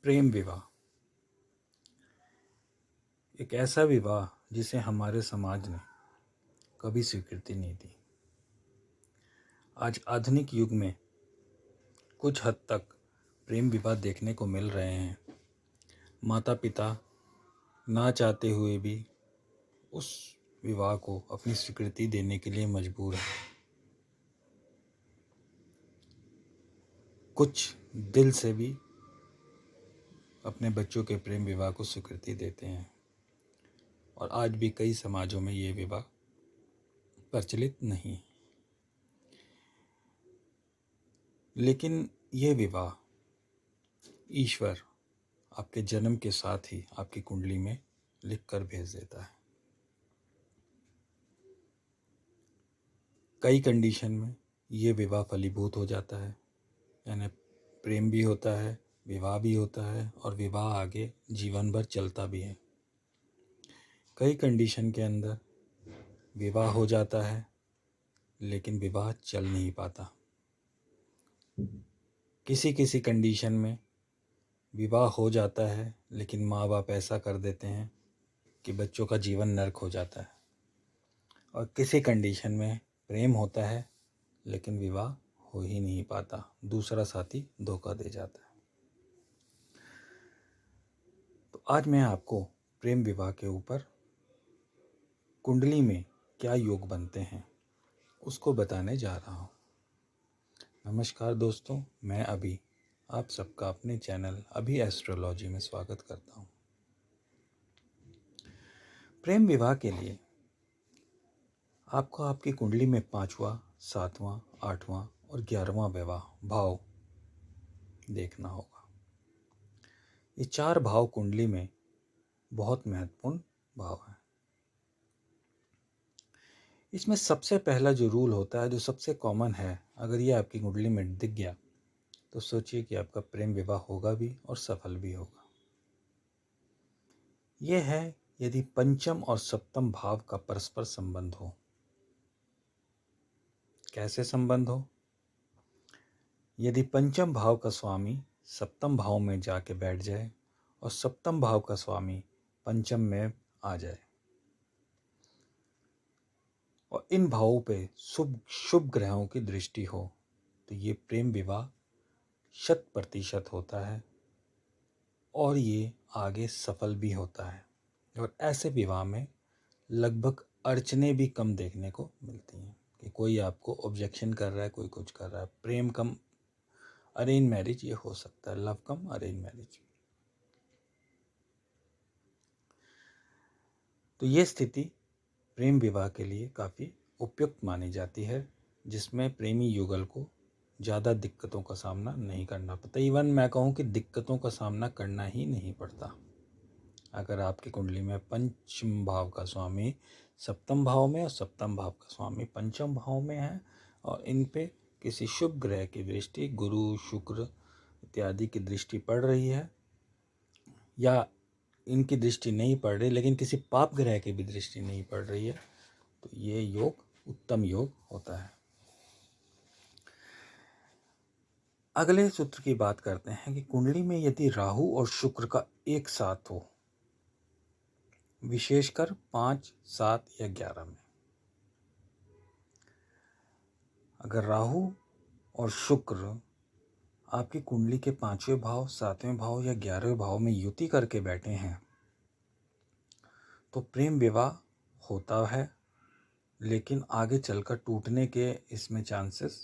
प्रेम विवाह एक ऐसा विवाह जिसे हमारे समाज ने कभी स्वीकृति नहीं दी। आज आधुनिक युग में कुछ हद तक प्रेम विवाह देखने को मिल रहे हैं। माता पिता ना चाहते हुए भी उस विवाह को अपनी स्वीकृति देने के लिए मजबूर हैं। कुछ दिल से भी अपने बच्चों के प्रेम विवाह को स्वीकृति देते हैं और आज भी कई समाजों में ये विवाह प्रचलित नहीं। लेकिन ये विवाह ईश्वर आपके जन्म के साथ ही आपकी कुंडली में लिख कर भेज देता है। कई कंडीशन में ये विवाह फलीभूत हो जाता है, यानी प्रेम भी होता है, विवाह भी होता है और विवाह आगे जीवन भर चलता भी है। कई कंडीशन के अंदर विवाह हो जाता है लेकिन विवाह चल नहीं पाता। किसी किसी कंडीशन में विवाह हो जाता है लेकिन माँ बाप ऐसा कर देते हैं कि बच्चों का जीवन नर्क हो जाता है। और किसी कंडीशन में प्रेम होता है लेकिन विवाह हो ही नहीं पाता, दूसरा साथी धोखा दे जाता है। तो आज मैं आपको प्रेम विवाह के ऊपर कुंडली में क्या योग बनते हैं उसको बताने जा रहा हूँ। नमस्कार दोस्तों, मैं अभी आप सबका अपने चैनल अभी एस्ट्रोलॉजी में स्वागत करता हूँ। प्रेम विवाह के लिए आपको आपकी कुंडली में 5वां, 7वां, 8वां और 11वां विवाह भाव देखना होगा। ये 4 भाव कुंडली में बहुत महत्वपूर्ण भाव है। इसमें सबसे पहला जो रूल होता है, जो सबसे कॉमन है, अगर ये आपकी कुंडली में दिख गया तो सोचिए कि आपका प्रेम विवाह होगा भी और सफल भी होगा। यह है यदि पंचम और सप्तम भाव का परस्पर संबंध हो। कैसे संबंध हो? यदि पंचम भाव का स्वामी सप्तम भाव में जाके बैठ जाए और सप्तम भाव का स्वामी पंचम में आ जाए और इन भावों पे शुभ ग्रहों की दृष्टि हो तो ये प्रेम विवाह 100% होता है और ये आगे सफल भी होता है। और ऐसे विवाह में लगभग अड़चने भी कम देखने को मिलती हैं कि कोई आपको ऑब्जेक्शन कर रहा है, कोई कुछ कर रहा है। प्रेम कम अरेंज मैरिज ये हो सकता है, लव कम अरेंज मैरिज। तो ये स्थिति प्रेम विवाह के लिए काफ़ी उपयुक्त मानी जाती है, जिसमें प्रेमी युगल को ज़्यादा दिक्कतों का सामना नहीं करना पड़ता। इवन मैं कहूँ कि दिक्कतों का सामना करना ही नहीं पड़ता। अगर आपकी कुंडली में पंचम भाव का स्वामी सप्तम भाव में और सप्तम भाव का स्वामी पंचम भाव में है और इन पे किसी शुभ ग्रह की दृष्टि, गुरु, शुक्र इत्यादि की दृष्टि पड़ रही है, या इनकी दृष्टि नहीं पड़ रही लेकिन किसी पाप ग्रह की भी दृष्टि नहीं पड़ रही है, तो ये योग उत्तम योग होता है। अगले सूत्र की बात करते हैं कि कुंडली में यदि राहु और शुक्र का एक साथ हो, विशेषकर 5, 7 या 11 में, अगर राहु और शुक्र आपकी कुंडली के 5वें भाव, 7वें भाव या 11वें भाव में युति करके बैठे हैं तो प्रेम विवाह होता है लेकिन आगे चलकर टूटने के इसमें चांसेस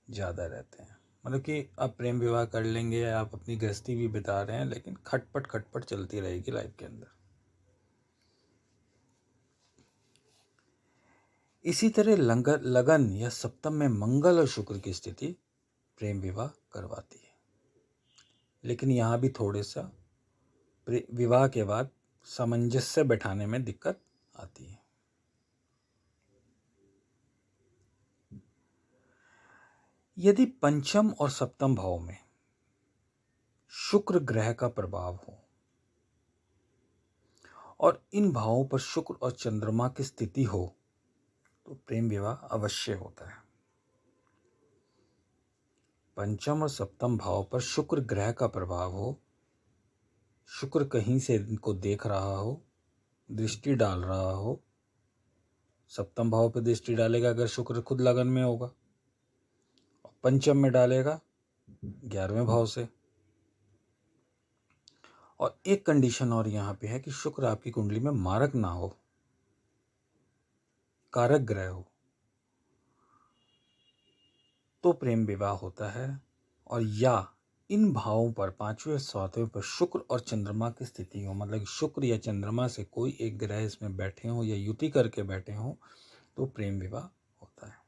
ज़्यादा रहते हैं। मतलब कि आप प्रेम विवाह कर लेंगे, आप अपनी गृहस्थी भी बिता रहे हैं लेकिन खटपट चलती रहेगी लाइफ के अंदर। इसी तरह लगन या सप्तम में मंगल और शुक्र की स्थिति प्रेम विवाह करवाती है, लेकिन यहाँ भी थोड़े सा विवाह के बाद सामंजस्य बैठाने में दिक्कत आती है। यदि पंचम और सप्तम भाव में शुक्र ग्रह का प्रभाव हो और इन भावों पर शुक्र और चंद्रमा की स्थिति हो तो प्रेम विवाह अवश्य होता है। पंचम और सप्तम भाव पर शुक्र ग्रह का प्रभाव हो शुक्र कहीं से इनको देख रहा हो, दृष्टि डाल रहा हो, सप्तम भाव पे दृष्टि डालेगा अगर शुक्र खुद लगन में होगा, और पंचम में डालेगा 11वें भाव से। और एक कंडीशन और यहाँ पे है कि शुक्र आपकी कुंडली में मारक ना हो, कारक ग्रह हो, तो प्रेम विवाह होता है। और या इन भावों पर, पांचवें और सातवें पर शुक्र और चंद्रमा की स्थिति हो, मतलब शुक्र या चंद्रमा से कोई एक ग्रह इसमें बैठे हो या युति करके बैठे हो, तो प्रेम विवाह होता है।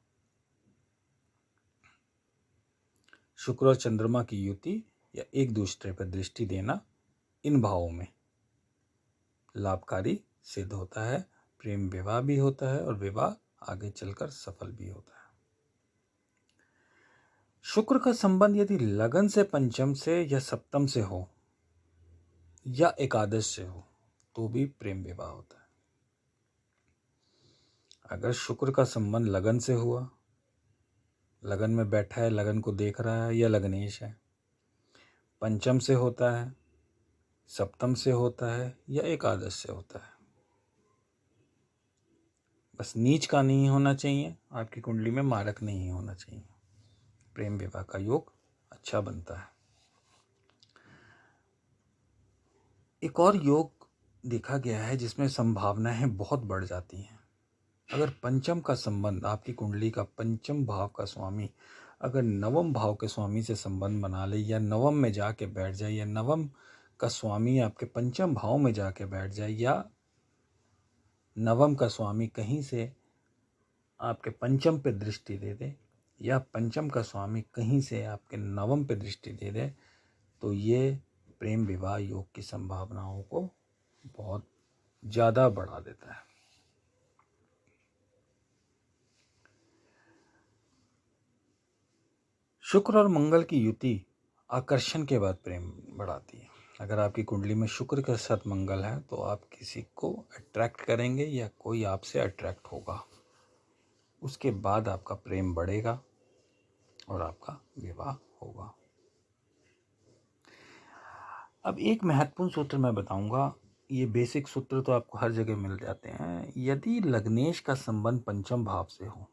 शुक्र और चंद्रमा की युति या एक दूसरे पर दृष्टि देना इन भावों में लाभकारी सिद्ध होता है, प्रेम विवाह भी होता है और विवाह आगे चलकर सफल भी होता है। शुक्र का संबंध यदि लगन से पंचम से या सप्तम से हो या एकादश से हो तो भी प्रेम विवाह होता है। अगर शुक्र का संबंध लगन से हुआ, लगन में बैठा है, लगन को देख रहा है या लगनेश है, पंचम से होता है, सप्तम से होता है या एकादश से होता है, बस नीच का नहीं होना चाहिए, आपकी कुंडली में मारक नहीं होना चाहिए, प्रेम विवाह का योग अच्छा बनता है। एक और योग देखा गया है जिसमें संभावनाएं बहुत बढ़ जाती हैं। अगर पंचम का संबंध, आपकी कुंडली का पंचम भाव का स्वामी अगर नवम भाव के स्वामी से संबंध बना ले या नवम में जाके बैठ जाए, या नवम का स्वामी आपके पंचम भाव में जाके बैठ जाए, या नवम का स्वामी कहीं से आपके पंचम पे दृष्टि दे दे, या पंचम का स्वामी कहीं से आपके नवम पे दृष्टि दे दे, तो ये प्रेम विवाह योग की संभावनाओं को बहुत ज़्यादा बढ़ा देता है। शुक्र और मंगल की युति आकर्षण के बाद प्रेम बढ़ाती है। अगर आपकी कुंडली में शुक्र के साथ मंगल है तो आप किसी को अट्रैक्ट करेंगे या कोई आपसे अट्रैक्ट होगा, उसके बाद आपका प्रेम बढ़ेगा और आपका विवाह होगा। अब एक महत्वपूर्ण सूत्र मैं बताऊंगा, ये बेसिक सूत्र तो आपको हर जगह मिल जाते हैं। यदि लग्नेश का संबंध पंचम भाव से हो,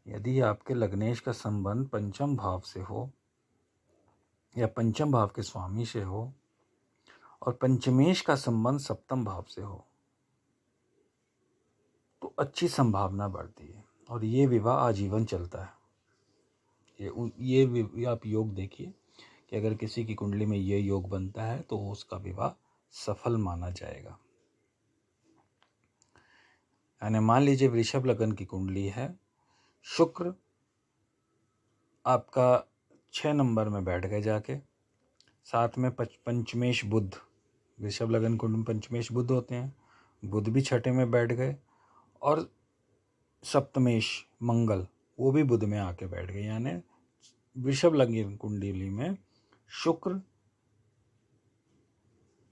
यदि आपके लग्नेश का संबंध पंचम भाव से हो या पंचम भाव के स्वामी से हो और पंचमेश का संबंध सप्तम भाव से हो, तो अच्छी संभावना बढ़ती है और ये विवाह आजीवन चलता है। ये आप योग देखिए कि अगर किसी की कुंडली में ये योग बनता है तो उसका विवाह सफल माना जाएगा। यानी मान लीजिए वृषभ लगन की कुंडली है, शुक्र आपका 6 नंबर में बैठ गए जाके, साथ में पंचमेश बुध, वृषभ लगन कुंडली में पंचमेश बुध होते हैं, बुध भी छठे में बैठ गए, और सप्तमेश मंगल वो भी बुध में आके बैठ गए। यानी वृषभ लगन कुंडली में शुक्र,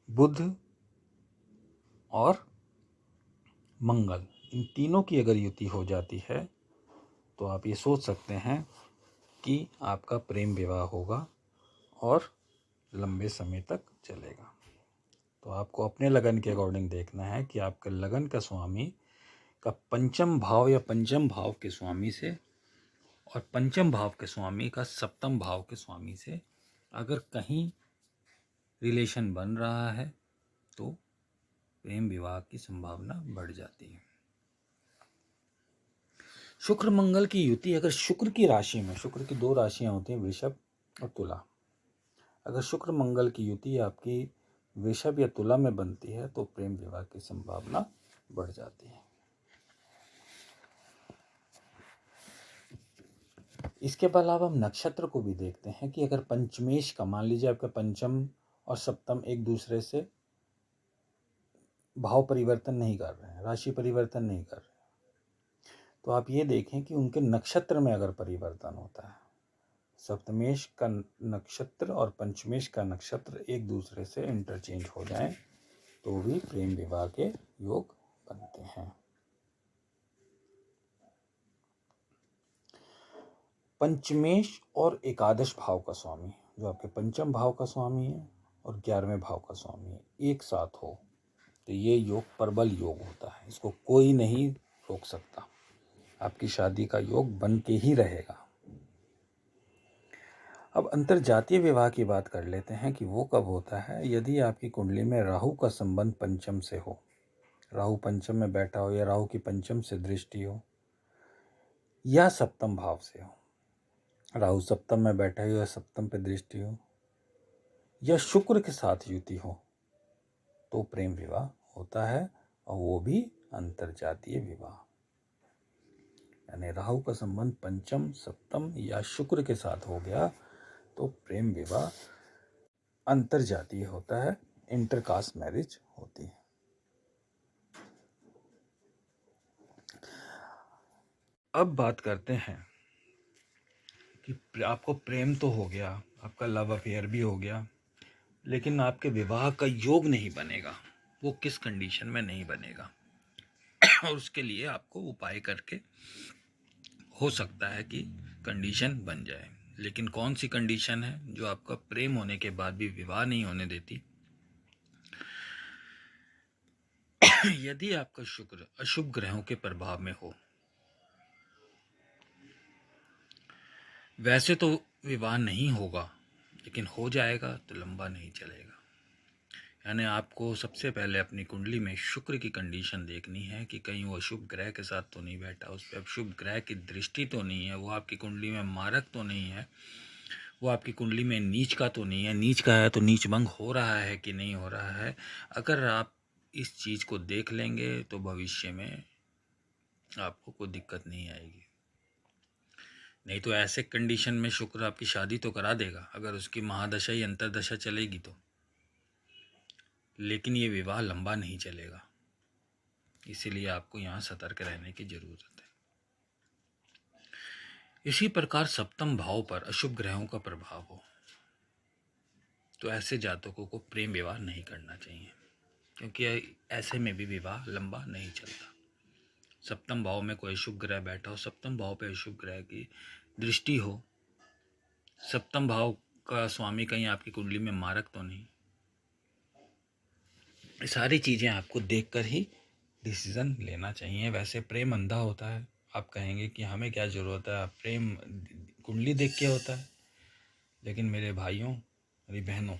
बुध और मंगल, इन तीनों की अगर युति हो जाती है तो आप ये सोच सकते हैं कि आपका प्रेम विवाह होगा और लंबे समय तक चलेगा। तो आपको अपने लगन के अकॉर्डिंग देखना है कि आपके लगन का स्वामी का पंचम भाव या पंचम भाव के स्वामी से और पंचम भाव के स्वामी का सप्तम भाव के स्वामी से अगर कहीं रिलेशन बन रहा है तो प्रेम विवाह की संभावना बढ़ जाती है। शुक्र मंगल की युति अगर शुक्र की राशि में, शुक्र की 2 राशियां होती हैं, वृषभ और तुला, अगर शुक्र मंगल की युति आपकी वृषभ या तुला में बनती है तो प्रेम विवाह की संभावना बढ़ जाती है। इसके अलावा हम नक्षत्र को भी देखते हैं कि अगर पंचमेश का, मान लीजिए आपका पंचम और सप्तम एक दूसरे से भाव परिवर्तन नहीं कर रहे हैं, राशि परिवर्तन नहीं कर रहे हैं, तो आप ये देखें कि उनके नक्षत्र में अगर परिवर्तन होता है, सप्तमेश का नक्षत्र और पंचमेश का नक्षत्र एक दूसरे से इंटरचेंज हो जाएं तो भी प्रेम विवाह के योग बनते हैं। पंचमेश और एकादश भाव का स्वामी, जो आपके पंचम भाव का स्वामी है और 11वें भाव का स्वामी है, एक साथ हो तो ये योग प्रबल योग होता है। इसको कोई नहीं रोक सकता। आपकी शादी का योग बन के ही रहेगा। अब अंतरजातीय विवाह की बात कर लेते हैं कि वो कब होता है। यदि आपकी कुंडली में राहु का संबंध पंचम से हो, राहु पंचम में बैठा हो या राहु की पंचम से दृष्टि हो या सप्तम भाव से हो, राहु सप्तम में बैठा हो या सप्तम पे दृष्टि हो या शुक्र के साथ युति हो, तो प्रेम विवाह होता है, और वो भी अंतरजातीय विवाह। यानी राहु का संबंध पंचम, सप्तम या शुक्र के साथ हो गया तो प्रेम विवाह अंतरजातीय होता है, इंटरकास्ट मैरिज होती है। अब बात करते हैं कि आपको प्रेम तो हो गया, आपका लव अफेयर भी हो गया, लेकिन आपके विवाह का योग नहीं बनेगा। वो किस कंडीशन में नहीं बनेगा और उसके लिए आपको उपाय करके हो सकता है कि कंडीशन बन जाए। लेकिन कौन सी कंडीशन है जो आपका प्रेम होने के बाद भी विवाह नहीं होने देती? यदि आपका शुक्र अशुभ ग्रहों के प्रभाव में हो, वैसे तो विवाह नहीं होगा, लेकिन हो जाएगा तो लंबा नहीं चलेगा। यानी आपको सबसे पहले अपनी कुंडली में शुक्र की कंडीशन देखनी है कि कहीं वो अशुभ ग्रह के साथ तो नहीं बैठा, उस पर अशुभ ग्रह की दृष्टि तो नहीं है, वो आपकी कुंडली में मारक तो नहीं है, वो आपकी कुंडली में नीच का तो नहीं है, नीच का है तो नीच भंग हो रहा है कि नहीं हो रहा है। अगर आप इस चीज़ को देख लेंगे तो भविष्य में आपको कोई दिक्कत नहीं आएगी। नहीं तो ऐसे कंडीशन में शुक्र आपकी शादी तो करा देगा अगर उसकी महादशा या अंतरदशा चलेगी तो, लेकिन ये विवाह लंबा नहीं चलेगा। इसीलिए आपको यहाँ सतर्क रहने की जरूरत है। इसी प्रकार सप्तम भाव पर अशुभ ग्रहों का प्रभाव हो तो ऐसे जातकों को प्रेम विवाह नहीं करना चाहिए, क्योंकि ऐसे में भी विवाह लंबा नहीं चलता। सप्तम भाव में कोई अशुभ ग्रह बैठा हो, सप्तम भाव पे अशुभ ग्रह की दृष्टि हो, सप्तम भाव का स्वामी कहीं आपकी कुंडली में मारक तो नहीं, ये सारी चीज़ें आपको देखकर ही डिसीजन लेना चाहिए। वैसे प्रेम अंधा होता है। आप कहेंगे कि हमें क्या ज़रूरत है, प्रेम कुंडली देख के होता है। लेकिन मेरे भाइयों, मेरी बहनों,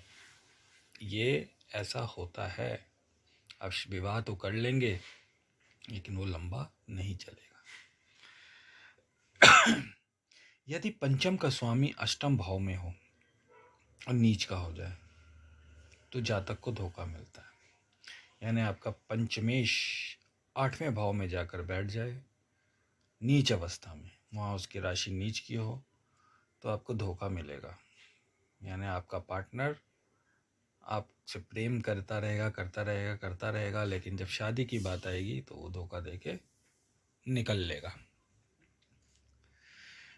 ये ऐसा होता है। आप विवाह तो कर लेंगे लेकिन वो लंबा नहीं चलेगा। यदि पंचम का स्वामी अष्टम भाव में हो और नीच का हो जाए तो जातक को धोखा मिलता है। यानी आपका पंचमेश 8वें भाव में जाकर बैठ जाए नीच अवस्था में, वहाँ उसकी राशि नीच की हो तो आपको धोखा मिलेगा। यानी आपका पार्टनर आपसे प्रेम करता रहेगा, लेकिन जब शादी की बात आएगी तो वो धोखा देके निकल लेगा।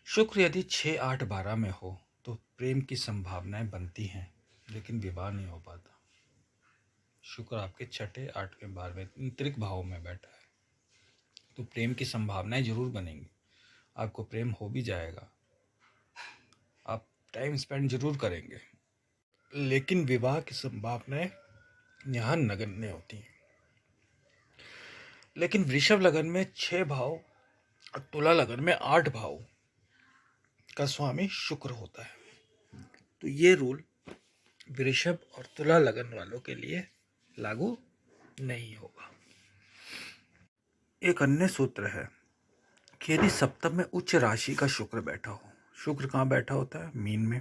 शुक्र यदि 6, 8, 12 में हो तो प्रेम की संभावनाएं बनती हैं, लेकिन विवाह नहीं हो पाता। शुक्र आपके 6, 8, 12वें त्रिक भाव में बैठा है तो प्रेम की संभावनाएं जरूर बनेंगी, आपको प्रेम हो भी जाएगा, आप टाइम स्पेंड जरूर करेंगे, लेकिन विवाह की संभावनाएं यहाँ नगण्य होती हैं। लेकिन वृषभ लगन में 6 भाव और तुला लगन में 8 भाव का स्वामी शुक्र होता है, तो ये रूल वृषभ और तुला लगन वालों के लिए लागू नहीं होगा। एक अन्य सूत्र है कि यदि सप्तम में उच्च राशि का शुक्र बैठा हो, शुक्र कहाँ बैठा होता है? मीन में।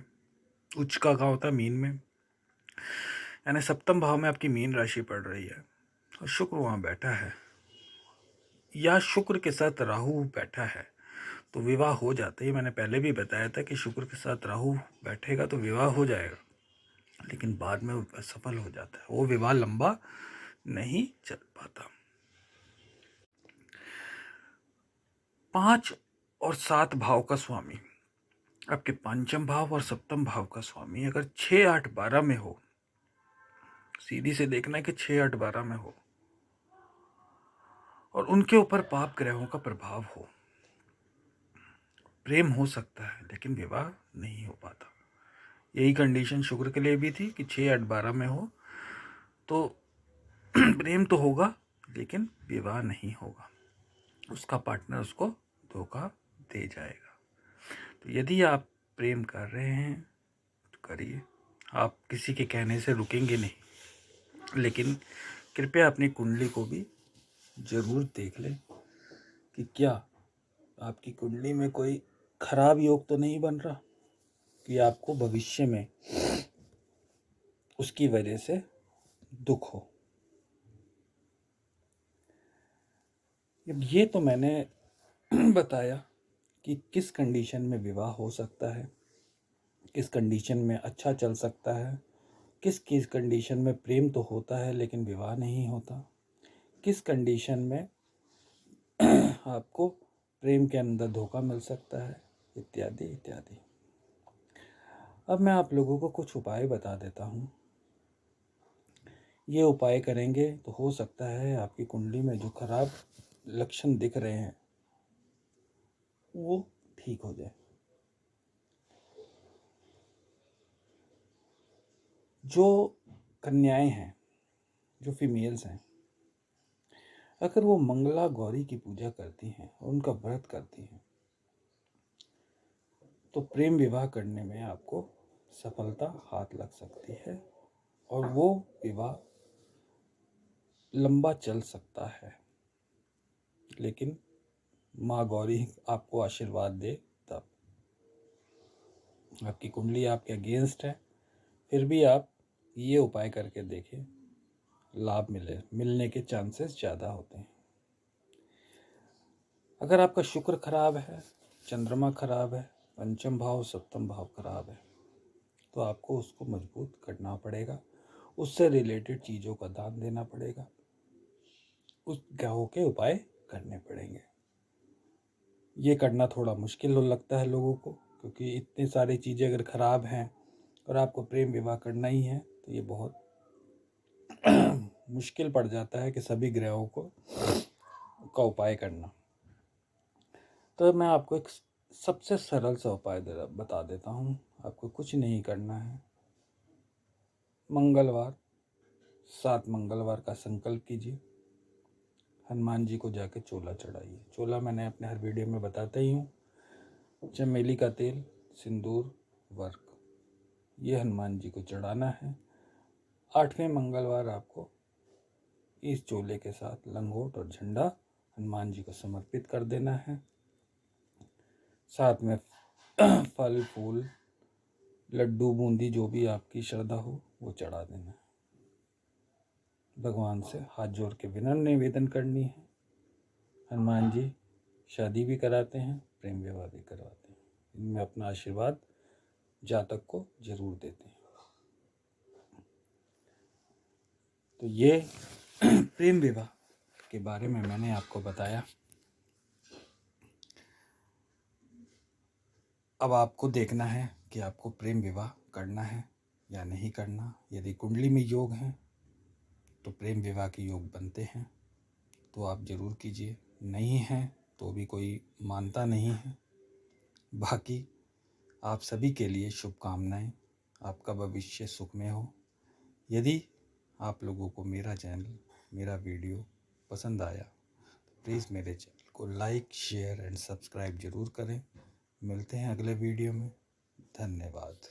उच्च का कहाँ होता है? मीन में। यानी सप्तम भाव में आपकी मीन राशि पड़ रही है और शुक्र वहाँ बैठा है, या शुक्र के साथ राहु बैठा है तो विवाह हो जाता है। मैंने पहले भी बताया था कि शुक्र के साथ राहु बैठेगा तो विवाह हो जाएगा, लेकिन बाद में वो असफल हो जाता है, वो विवाह लंबा नहीं चल पाता। 5 और 7 भाव का स्वामी आपके पंचम भाव और सप्तम भाव का स्वामी अगर 6, 8, 12 में हो, सीधी से देखना है कि 6, 8, 12 में हो और उनके ऊपर पाप ग्रहों का प्रभाव हो, प्रेम हो सकता है लेकिन विवाह नहीं हो पाता। यही कंडीशन शुक्र के लिए भी थी कि 6, 8, 12 में हो तो प्रेम तो होगा लेकिन विवाह नहीं होगा, उसका पार्टनर उसको धोखा दे जाएगा। तो यदि आप प्रेम कर रहे हैं तो करिए, आप किसी के कहने से रुकेंगे नहीं, लेकिन कृपया अपनी कुंडली को भी जरूर देख लें कि क्या आपकी कुंडली में कोई खराब योग तो नहीं बन रहा कि आपको भविष्य में उसकी वजह से दुख हो। ये तो मैंने बताया कि किस कंडीशन में विवाह हो सकता है, किस कंडीशन में अच्छा चल सकता है, किस किस कंडीशन में प्रेम तो होता है लेकिन विवाह नहीं होता, किस कंडीशन में आपको प्रेम के अंदर धोखा मिल सकता है, इत्यादि इत्यादि। अब मैं आप लोगों को कुछ उपाय बता देता हूँ। ये उपाय करेंगे तो हो सकता है आपकी कुंडली में जो खराब लक्षण दिख रहे हैं वो ठीक हो जाए। जो कन्याएं हैं, जो फीमेल्स हैं, अगर वो मंगला गौरी की पूजा करती हैं और उनका व्रत करती हैं तो प्रेम विवाह करने में आपको सफलता हाथ लग सकती है और वो विवाह लंबा चल सकता है। लेकिन माँ गौरी आपको आशीर्वाद दे तब। आपकी कुंडली आपके अगेंस्ट है, फिर भी आप ये उपाय करके देखें, लाभ मिलने के चांसेस ज़्यादा होते हैं। अगर आपका शुक्र खराब है, चंद्रमा खराब है, पंचम भाव सप्तम भाव खराब है तो आपको उसको मजबूत करना पड़ेगा, उससे रिलेटेड चीज़ों का दान देना पड़ेगा, उस ग्रहों के उपाय करने पड़ेंगे। ये करना थोड़ा मुश्किल लगता है लोगों को, क्योंकि इतनी सारी चीज़ें अगर ख़राब हैं और आपको प्रेम विवाह करना ही है तो ये बहुत मुश्किल पड़ जाता है कि सभी ग्रहों को का उपाय करना। तो मैं आपको एक सबसे सरल सा उपाय बता देता हूँ। आपको कुछ नहीं करना है। मंगलवार 7 मंगलवार का संकल्प कीजिए, हनुमान जी को जाके चोला चढ़ाइए। चोला मैंने अपने हर वीडियो में बताता ही हूँ। चमेली का तेल, सिंदूर, वर्क, ये हनुमान जी को चढ़ाना है। 8वें मंगलवार आपको इस चोले के साथ लंगोट और झंडा हनुमान जी को समर्पित कर देना है। साथ में फल फूल, लड्डू, बूंदी, जो भी आपकी श्रद्धा हो वो चढ़ा देना है। भगवान से हाथ जोड़ के विनम्र निवेदन करनी है। हनुमान जी शादी भी कराते हैं, प्रेम विवाह भी करवाते हैं। इनमें अपना आशीर्वाद जातक को जरूर देते हैं। तो ये प्रेम विवाह के बारे में मैंने आपको बताया। अब आपको देखना है कि आपको प्रेम विवाह करना है या नहीं करना। यदि कुंडली में योग हैं तो प्रेम विवाह के योग बनते हैं तो आप ज़रूर कीजिए, नहीं हैं तो भी कोई मानता नहीं है। बाकी आप सभी के लिए शुभकामनाएं, आपका भविष्य सुखमय हो। यदि आप लोगों को मेरा चैनल, मेरा वीडियो पसंद आया तो प्लीज़ मेरे चैनल को लाइक, शेयर एंड सब्सक्राइब ज़रूर करें। मिलते हैं अगले वीडियो में। धन्यवाद।